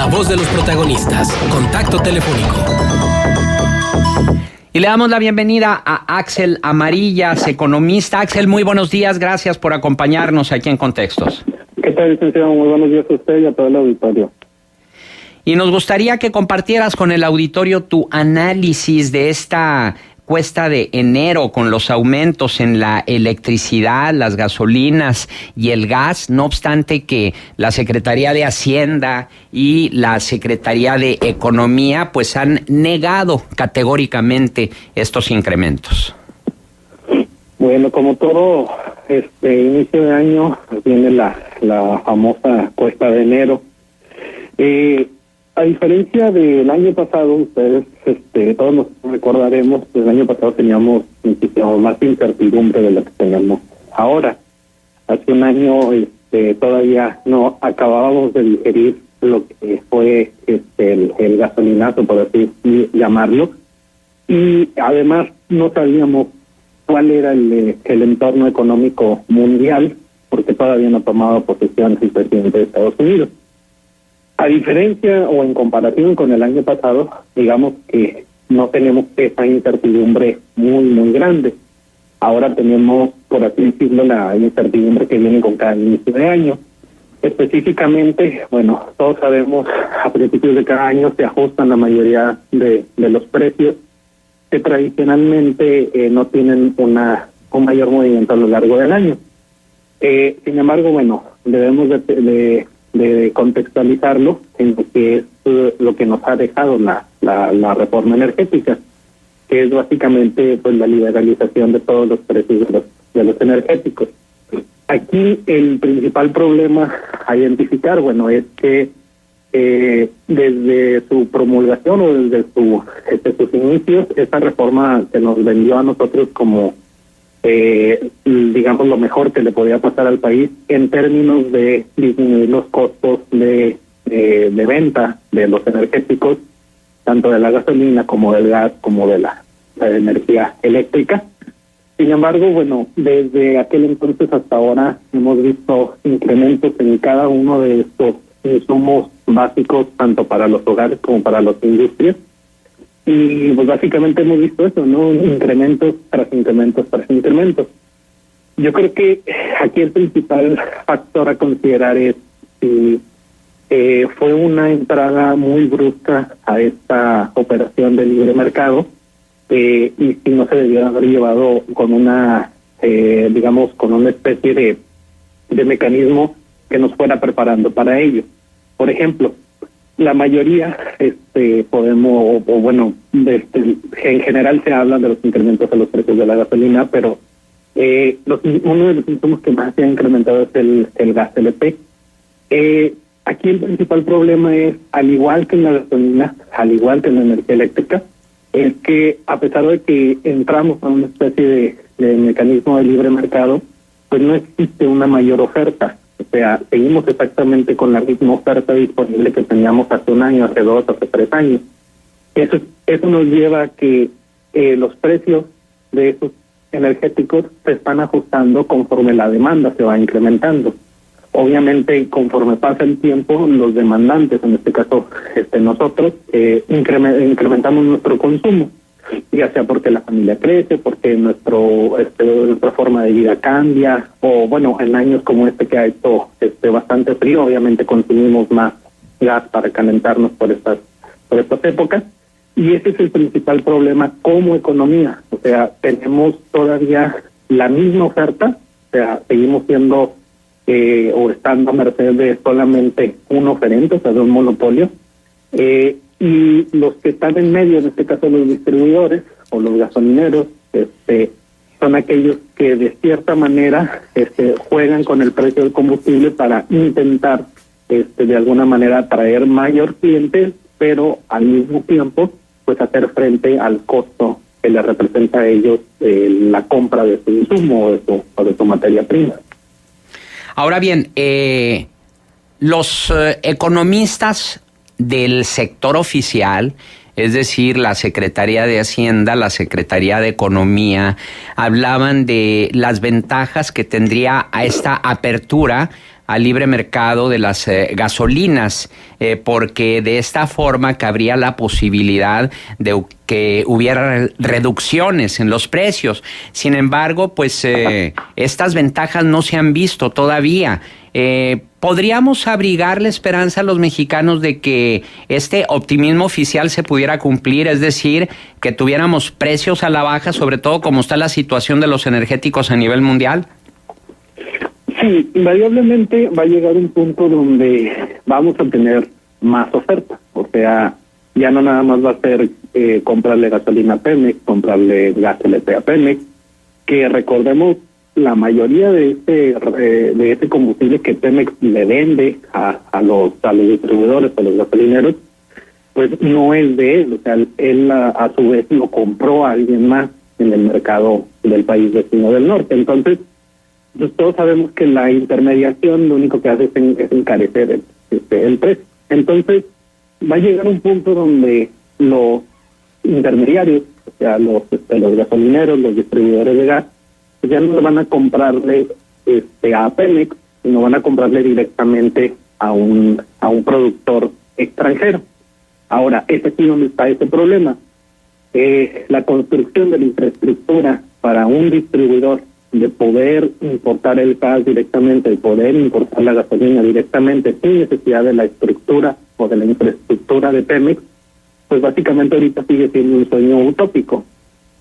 la voz de los protagonistas. Contacto telefónico. Y le damos la bienvenida a Axel Amarillas, economista. Axel, muy buenos días. Gracias por acompañarnos aquí en Contextos. ¿Qué tal, licenciado? Muy buenos días a usted y a todo el auditorio. Y nos gustaría que compartieras con el auditorio tu análisis de esta cuesta de enero con los aumentos en la electricidad, las gasolinas y el gas, no obstante que la Secretaría de Hacienda y la Secretaría de Economía pues han negado categóricamente estos incrementos. Bueno, como todo inicio de año viene la famosa cuesta de enero. A diferencia del año pasado, ustedes, todos nos recordaremos, pues el año pasado teníamos muchísimo más incertidumbre de lo que tenemos ahora. Hace un año, todavía no acabábamos de digerir lo que fue el gasolinazo, por así llamarlo, y además no sabíamos cuál era el entorno económico mundial, porque todavía no tomaba posesión el presidente de Estados Unidos. A diferencia o en comparación con el año pasado, digamos que no tenemos esa incertidumbre muy grande. Ahora tenemos, por así decirlo, la incertidumbre que viene con cada inicio de año. Específicamente, bueno, todos sabemos, a principios de cada año se ajustan la mayoría de los precios que tradicionalmente no tienen un mayor movimiento a lo largo del año. Sin embargo, bueno, debemos de contextualizarlo en lo que es lo que nos ha dejado la reforma energética, que es básicamente pues la liberalización de todos los precios de los energéticos. Aquí el principal problema a identificar, bueno, es que desde su promulgación o desde sus inicios, esta reforma se nos vendió a nosotros como digamos lo mejor que le podía pasar al país en términos de disminuir los costos de venta de los energéticos, tanto de la gasolina como del gas, como de la energía eléctrica. Sin embargo, bueno, desde aquel entonces hasta ahora hemos visto incrementos en cada uno de estos insumos básicos, tanto para los hogares como para las industrias. Y pues básicamente hemos visto eso, ¿no? Incrementos tras incrementos tras incrementos. Yo creo que aquí el principal factor a considerar es si fue una entrada muy brusca a esta operación de libre mercado y si no se debió haber llevado con una, digamos, con una especie de mecanismo que nos fuera preparando para ello. Por ejemplo, la mayoría podemos, o bueno, en general se habla de los incrementos de los precios de la gasolina, pero uno de los insumos que más se ha incrementado es el gas LP. Aquí el principal problema es, al igual que en la gasolina, al igual que en la energía eléctrica, es que a pesar de que entramos a una especie de mecanismo de libre mercado, pues no existe una mayor oferta. O sea, seguimos exactamente con la misma oferta disponible que teníamos hace un año, hace 2, hace 3 años. Eso nos lleva a que los precios de esos energéticos se están ajustando conforme la demanda se va incrementando. Obviamente, conforme pasa el tiempo, los demandantes, en este caso nosotros, incrementamos nuestro consumo, ya sea porque la familia crece, porque nuestra forma de vida cambia, o bueno, en años como que ha hecho bastante frío, obviamente consumimos más gas para calentarnos por estas épocas, y ese es el principal problema como economía. O sea, tenemos todavía la misma oferta, o sea, seguimos siendo o estando a merced de solamente un oferente, o sea, de un monopolio, y los que están en medio, en este caso los distribuidores o los gasolineros, son aquellos que de cierta manera juegan con el precio del combustible para intentar de alguna manera atraer mayor clientes, pero al mismo tiempo pues hacer frente al costo que les representa a ellos la compra de su insumo o de su materia prima. Ahora bien, los economistas del sector oficial, es decir, la Secretaría de Hacienda, la Secretaría de Economía, hablaban de las ventajas que tendría a esta apertura al libre mercado de las gasolinas, porque de esta forma cabría la posibilidad de que hubiera reducciones en los precios. Sin embargo, pues estas ventajas no se han visto todavía. ¿Podríamos abrigar la esperanza a los mexicanos de que este optimismo oficial se pudiera cumplir? Es decir, que tuviéramos precios a la baja, sobre todo como está la situación de los energéticos a nivel mundial. Sí, invariablemente va a llegar un punto donde vamos a tener más oferta. O sea, ya no nada más va a ser comprarle gasolina a Pemex, comprarle gas LP a Pemex, que recordemos, la mayoría de este combustible que Pemex le vende a los distribuidores, a los gasolineros, pues no es de él. O sea, él a su vez lo compró a alguien más en el mercado del país vecino del norte. Entonces, pues todos sabemos que la intermediación lo único que hace es encarecer el precio. Entonces, va a llegar un punto donde los intermediarios, o sea, los gasolineros, los distribuidores de gas, pues ya no van a comprarle a Pemex, sino van a comprarle directamente a un productor extranjero. Ahora, es aquí donde está ese problema. La construcción de la infraestructura para un distribuidor de poder importar el gas directamente, de poder importar la gasolina directamente sin necesidad de la estructura o de la infraestructura de Pemex, pues básicamente ahorita sigue siendo un sueño utópico.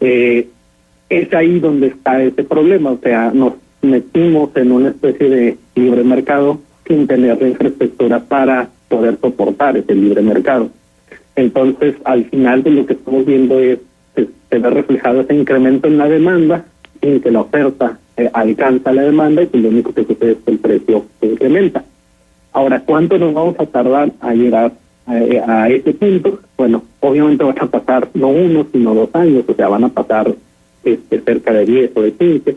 Es ahí donde está ese problema. O sea, nos metimos en una especie de libre mercado sin tener la infraestructura para poder soportar ese libre mercado. Entonces, al final de lo que estamos viendo es se ve reflejado ese incremento en la demanda, sin que la oferta alcanza la demanda, y pues lo único que sucede es que el precio se incrementa. Ahora, ¿cuánto nos vamos a tardar a llegar a ese punto? Bueno, obviamente van a pasar no 1, sino 2 años, o sea, van a pasar cerca de 10 o de 15,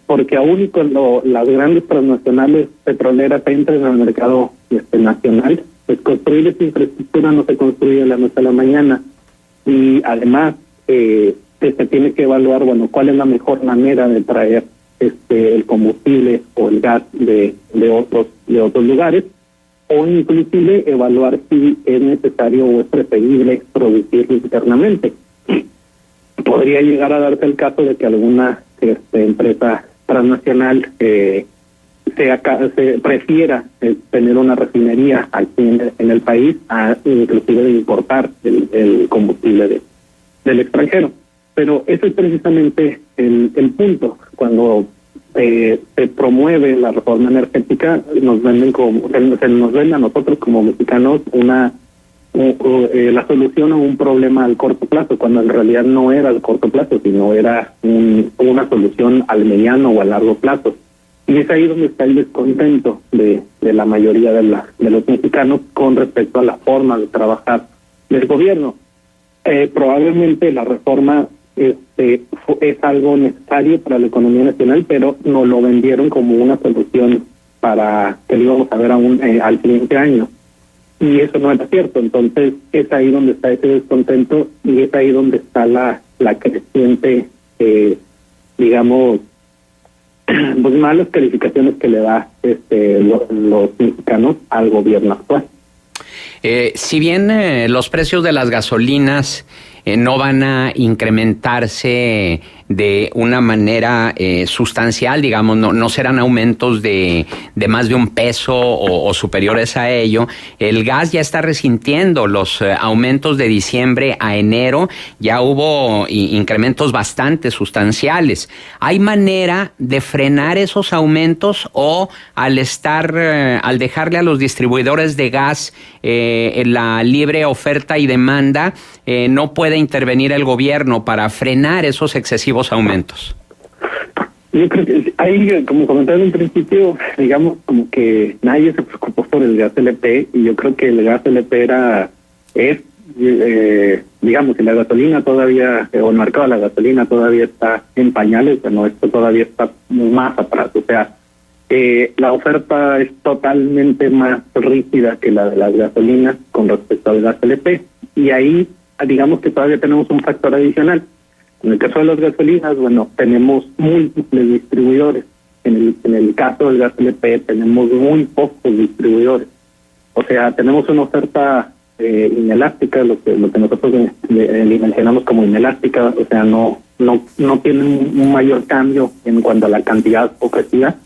porque aún cuando las grandes transnacionales petroleras entren al mercado nacional, pues construir esa infraestructura no se construye de la noche a la mañana, y además se tiene que evaluar, bueno, cuál es la mejor manera de traer el combustible o el gas de otros lugares, o inclusive evaluar si es necesario o es preferible producirlo internamente. Podría llegar a darse el caso de que alguna empresa transnacional se prefiera tener una refinería aquí en el país, a inclusive de importar el combustible del extranjero. Pero ese es precisamente el punto. Cuando se promueve la reforma energética, se nos vende a nosotros como mexicanos la solución a un problema al corto plazo, cuando en realidad no era al corto plazo, sino era una solución al mediano o a largo plazo. Y es ahí donde está el descontento de la mayoría de los mexicanos con respecto a la forma de trabajar del gobierno. Probablemente la reforma es algo necesario para la economía nacional, pero nos lo vendieron como una solución para que lo íbamos a ver al siguiente año. Y eso no era cierto. Entonces es ahí donde está ese descontento, y es ahí donde está la creciente, digamos, pues malas calificaciones que le da los mexicanos al gobierno actual. Si bien los precios de las gasolinas no van a incrementarse de una manera sustancial, digamos, no serán aumentos de más de $1 o superiores a ello. El gas ya está resintiendo los aumentos de diciembre a enero, ya hubo incrementos bastante sustanciales. ¿Hay manera de frenar esos aumentos, o al dejarle a los distribuidores de gas la libre oferta y demanda, no puede intervenir el gobierno para frenar esos excesivos aumentos? Yo creo que ahí, como comentaba en un principio, digamos como que nadie se preocupó por el gas LP, y yo creo que el gas LP digamos, si la gasolina todavía, o el mercado de la gasolina todavía está en pañales, bueno, esto todavía está más atrás. O sea, la oferta es totalmente más rígida que la de las gasolinas con respecto al gas LP, y ahí digamos que todavía tenemos un factor adicional. En el caso de las gasolinas, bueno, tenemos múltiples distribuidores, en el caso del gas LP tenemos muy pocos distribuidores. O sea, tenemos una oferta inelástica, lo que nosotros dimensionamos como inelástica, o sea, no tiene un mayor cambio en cuanto a la cantidad ofrecida,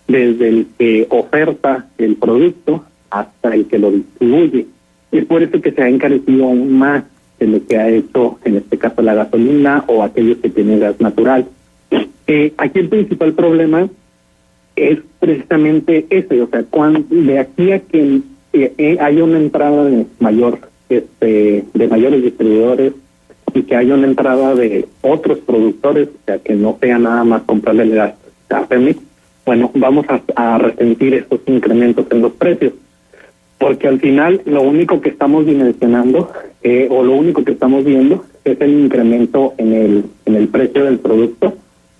desde el que oferta el producto hasta el que lo distribuye. Es por eso que se ha encarecido aún más de lo que ha hecho, en este caso, la gasolina o aquellos que tienen gas natural. Aquí el principal problema es precisamente ese, o sea, de aquí a que haya una entrada de mayores distribuidores y que haya una entrada de otros productores, o sea, que no sea nada más comprarle el gas a Pemex, bueno, vamos a resentir estos incrementos en los precios, porque al final lo único que estamos dimensionando o lo único que estamos viendo es el incremento en el precio del producto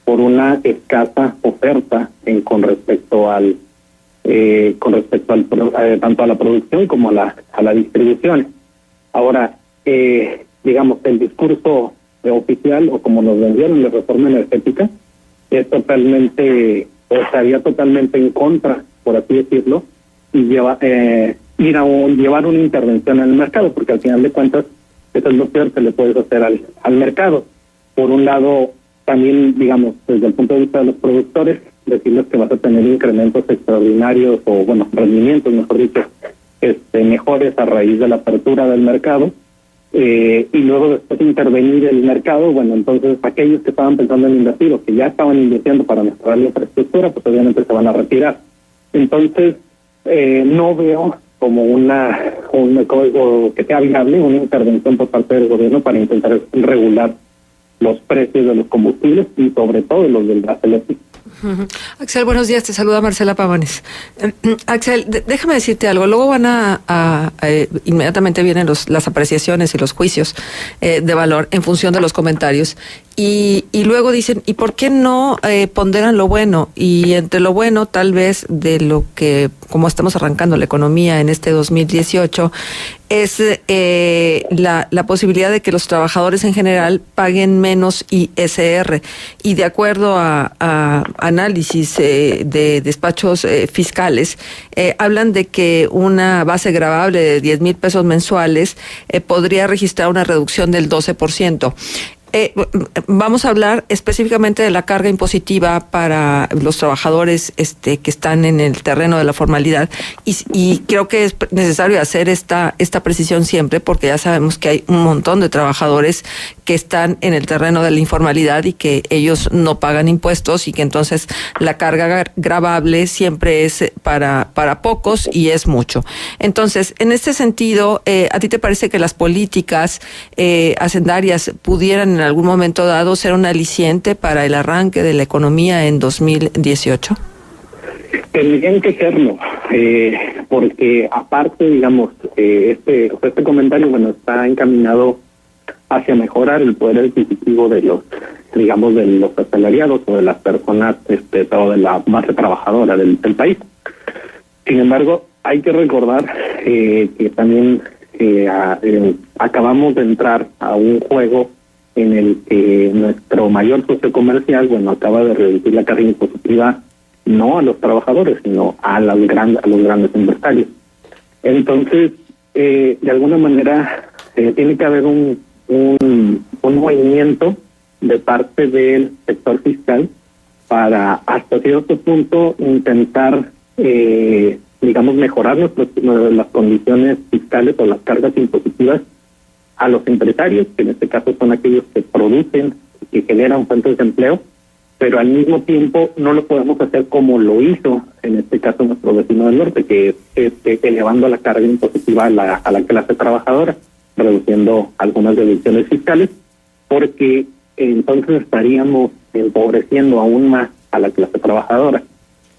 por una escasa oferta con respecto al tanto a la producción como a la distribución. Ahora, digamos, el discurso oficial, o como nos vendieron, de reforma energética, es totalmente, o estaría totalmente en contra, por así decirlo, y llevar una intervención en el mercado, porque al final de cuentas eso es lo peor que le puedes hacer al mercado. Por un lado, también, digamos, desde el punto de vista de los productores, decirles que vas a tener incrementos extraordinarios o, bueno, rendimientos, mejor dicho, mejores a raíz de la apertura del mercado, y luego después intervenir el mercado. Bueno, entonces aquellos que estaban pensando en invertir o que ya estaban invirtiendo para mejorar la infraestructura, pues obviamente se van a retirar. Entonces, no veo como una que sea viable una intervención por parte del gobierno para intentar regular los precios de los combustibles y sobre todo los del gas eléctrico. Axel, buenos días, te saluda Marcela Pavones. Axel, déjame decirte algo, luego van inmediatamente vienen las apreciaciones y los juicios de valor en función de los comentarios y luego dicen, ¿y por qué no ponderan lo bueno? Y entre lo bueno, tal vez, de lo que, como estamos arrancando la economía en este 2018, es la posibilidad de que los trabajadores en general paguen menos ISR. Y de acuerdo a análisis de despachos fiscales, hablan de que una base gravable de 10,000 pesos mensuales podría registrar una reducción del 12%. Vamos a hablar específicamente de la carga impositiva para los trabajadores que están en el terreno de la formalidad y creo que es necesario hacer esta precisión siempre, porque ya sabemos que hay un montón de trabajadores que están en el terreno de la informalidad y que ellos no pagan impuestos y que entonces la carga gravable siempre es para pocos y es mucho. Entonces, en este sentido, ¿a ti te parece que las políticas hacendarias pudieran en algún momento dado ser un aliciente para el arranque de la economía en 2018? Tendrían que serlo, porque aparte, digamos, este comentario, bueno, está encaminado hacia mejorar el poder adquisitivo de los asalariados o de las personas, o de la base trabajadora del país. Sin embargo, hay que recordar que también acabamos de entrar a un juego en el que nuestro mayor socio comercial, bueno, acaba de reducir la carga impositiva no a los trabajadores, sino a los grandes empresarios. Entonces, de alguna manera, tiene que haber un movimiento de parte del sector fiscal para, hasta cierto punto, intentar, mejorar las condiciones fiscales o las cargas impositivas a los empresarios, que en este caso son aquellos que producen y que generan fuentes de empleo, pero al mismo tiempo no lo podemos hacer como lo hizo en este caso nuestro vecino del norte, que es elevando la carga impositiva a la clase trabajadora, reduciendo algunas deducciones fiscales, porque entonces estaríamos empobreciendo aún más a la clase trabajadora.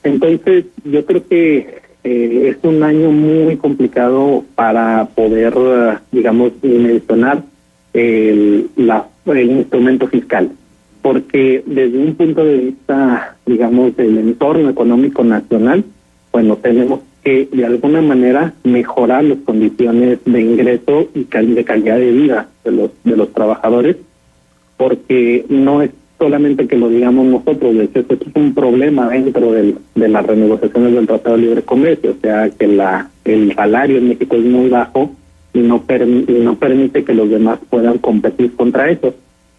Entonces, yo creo que es un año muy complicado para poder, dimensionar el instrumento fiscal, porque desde un punto de vista, del entorno económico nacional, bueno, tenemos que de alguna manera mejorar las condiciones de ingreso y de calidad de vida de los trabajadores, porque no es solamente que lo digamos nosotros, de hecho esto es un problema dentro de las renegociaciones del Tratado de Libre Comercio, o sea que el salario en México es muy bajo y no permite que los demás puedan competir contra eso.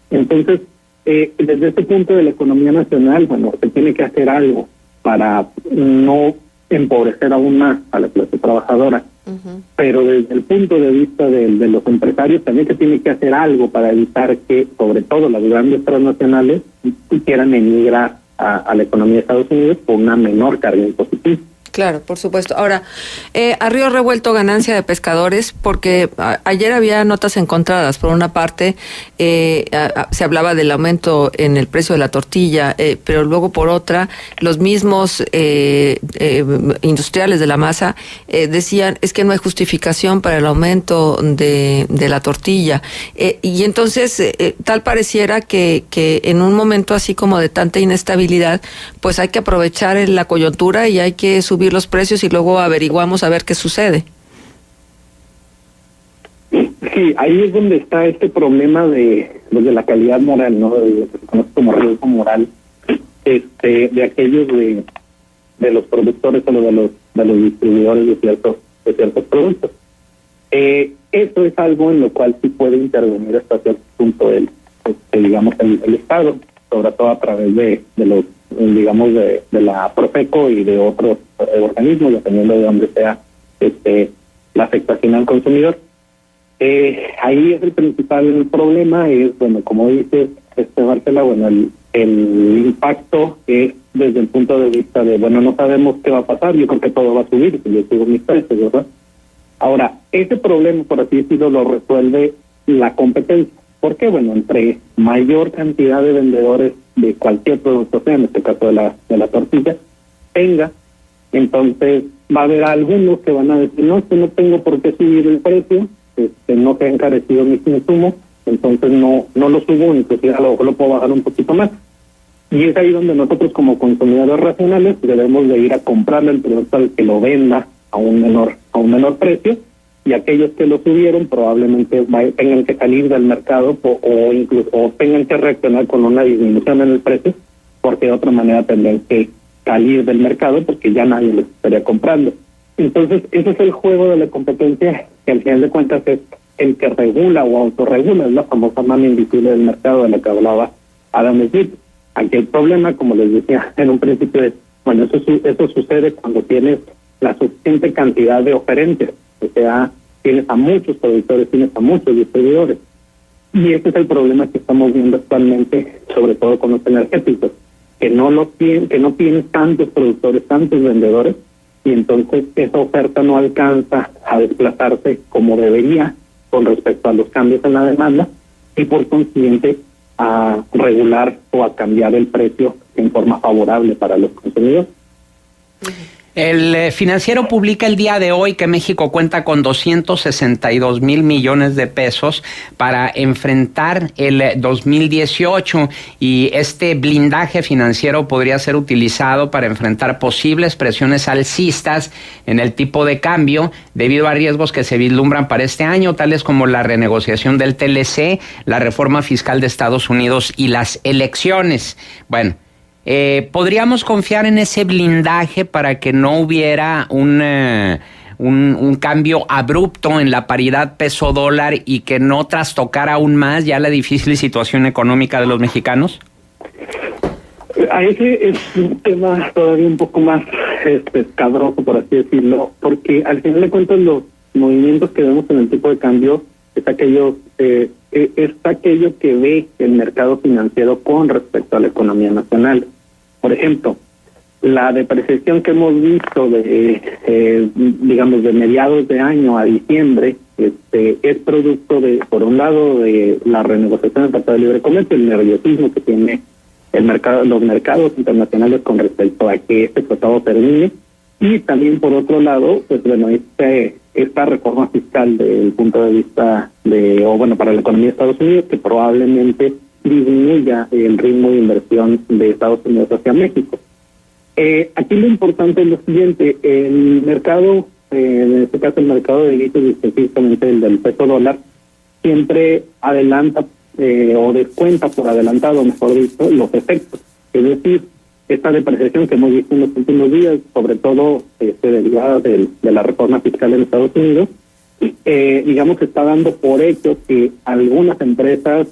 Entonces, desde este punto de la economía nacional, bueno, se tiene que hacer algo para no empobrecer aún más a la clase trabajadora. Pero desde el punto de vista de los empresarios también se tiene que hacer algo para evitar que, sobre todo las grandes transnacionales, quieran emigrar a la economía de Estados Unidos por una menor carga impositiva. Claro, por supuesto. Ahora, a río revuelto ganancia de pescadores, porque ayer había notas encontradas. Por una parte, se hablaba del aumento en el precio de la tortilla, pero luego por otra, los mismos industriales de la masa decían, es que no hay justificación para el aumento de la tortilla. Y entonces, tal pareciera que en un momento así como de tanta inestabilidad, pues hay que aprovechar la coyuntura y hay que subir los precios y luego averiguamos a ver qué sucede. Sí, ahí es donde está este problema de la calidad moral, ¿no? De lo que se conoce como riesgo moral, de aquellos de los productores o de los distribuidores de ciertos productos. Eso es algo en lo cual sí puede intervenir hasta cierto punto el Estado, sobre todo a través de los, digamos, de la Profeco y de otros organismos, dependiendo de dónde sea la afectación al consumidor. Ahí es el principal problema, es, bueno, como dices, Marcela, bueno, el impacto es desde el punto de vista de, bueno, no sabemos qué va a pasar, yo creo que todo va a subir, si yo subo mis precios, ¿verdad? Ahora, ese problema, por así decirlo, lo resuelve la competencia. ¿Por qué? Bueno, entre mayor cantidad de vendedores de cualquier producto, sea en este caso de la tortilla, tenga, entonces va a haber algunos que van a decir, no, no tengo por qué subir el precio, no se ha encarecido mis insumos, entonces no lo subo, inclusive a lo mejor lo puedo bajar un poquito más. Y es ahí donde nosotros como consumidores racionales debemos de ir a comprarle el producto al que lo venda a un menor precio, y aquellos que lo subieron probablemente tengan que salir del mercado o incluso tengan que reaccionar con una disminución en el precio, porque de otra manera tendrán que salir del mercado porque ya nadie les estaría comprando. Entonces, ese es el juego de la competencia, que al final de cuentas es el que regula o autorregula, es la famosa mano invisible del mercado de la que hablaba Adam Smith. Aquí el problema, como les decía en un principio, es, bueno, eso sucede cuando tienes la suficiente cantidad de oferentes, o sea, tienes a muchos productores, tienes a muchos distribuidores. Y ese es el problema que estamos viendo actualmente, sobre todo con los energéticos, que no tienes tantos productores, tantos vendedores, y entonces esa oferta no alcanza a desplazarse como debería con respecto a los cambios en la demanda, y por consiguiente a regular o a cambiar el precio en forma favorable para los consumidores. El Financiero publica el día de hoy que México cuenta con 262 mil millones de pesos para enfrentar el 2018, y este blindaje financiero podría ser utilizado para enfrentar posibles presiones alcistas en el tipo de cambio debido a riesgos que se vislumbran para este año, tales como la renegociación del TLC, la reforma fiscal de Estados Unidos y las elecciones. Bueno, ¿podríamos confiar en ese blindaje para que no hubiera un cambio abrupto en la paridad peso-dólar y que no trastocara aún más ya la difícil situación económica de los mexicanos? A ese es un tema todavía un poco más escabroso, por así decirlo, porque al final de cuentas los movimientos que vemos en el tipo de cambio es aquello que ve el mercado financiero con respecto a la economía nacional. Por ejemplo, la depreciación que hemos visto digamos, de mediados de año a diciembre, es producto por un lado, de la renegociación del Tratado de Libre Comercio, el nerviosismo que tiene los mercados internacionales con respecto a que este tratado termine, y también por otro lado, pues bueno, esta reforma fiscal desde el punto de vista para la economía de Estados Unidos, que probablemente disminuya el ritmo de inversión de Estados Unidos hacia México. Aquí lo importante es lo siguiente: el mercado, en este caso el mercado de divisas, específicamente el del peso dólar, siempre adelanta o descuenta por adelantado, mejor dicho, los efectos. Es decir, esta depreciación que hemos visto en los últimos días, sobre todo derivada de la reforma fiscal en Estados Unidos, digamos que está dando por hecho que algunas empresas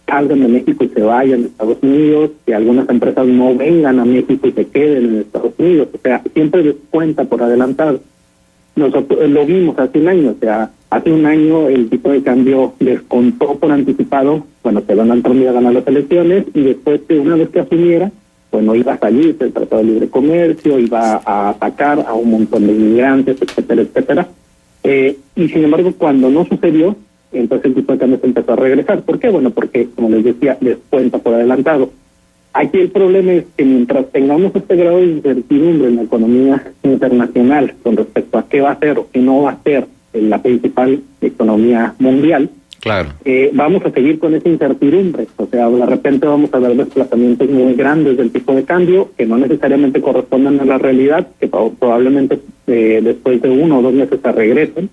salgan de México y se vayan a Estados Unidos, que algunas empresas no vengan a México y se queden en Estados Unidos. O sea, siempre descuenta por adelantado. Nosotros lo vimos hace un año, o sea, hace un año el tipo de cambio descontó por anticipado, bueno, que Donald Trump iba a ganar las elecciones, y después que una vez que asumiera, bueno, iba a salir del Tratado de Libre Comercio, iba a atacar a un montón de inmigrantes, etcétera, etcétera. Y sin embargo, cuando no sucedió, entonces el tipo de cambio se empezó a regresar. ¿Por qué? Bueno, porque, como les decía, descuenta por adelantado. Aquí el problema es que mientras tengamos este grado de incertidumbre en la economía internacional con respecto a qué va a ser o qué no va a ser en la principal economía mundial, claro, vamos a seguir con esa incertidumbre. O sea, de repente vamos a ver desplazamientos muy grandes del tipo de cambio que no necesariamente corresponden a la realidad, que probablemente después de 1 o 2 meses se regresen,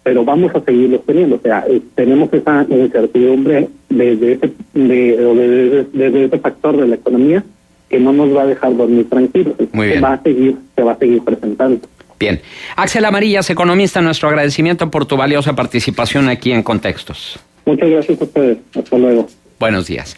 pero vamos a seguirlos teniendo. O sea, tenemos esa incertidumbre desde ese factor de la economía que no nos va a dejar dormir tranquilos. Muy bien. Se va a seguir presentando. Bien. Axel Amarillas, economista, nuestro agradecimiento por tu valiosa participación aquí en Contextos. Muchas gracias a ustedes. Hasta luego. Buenos días.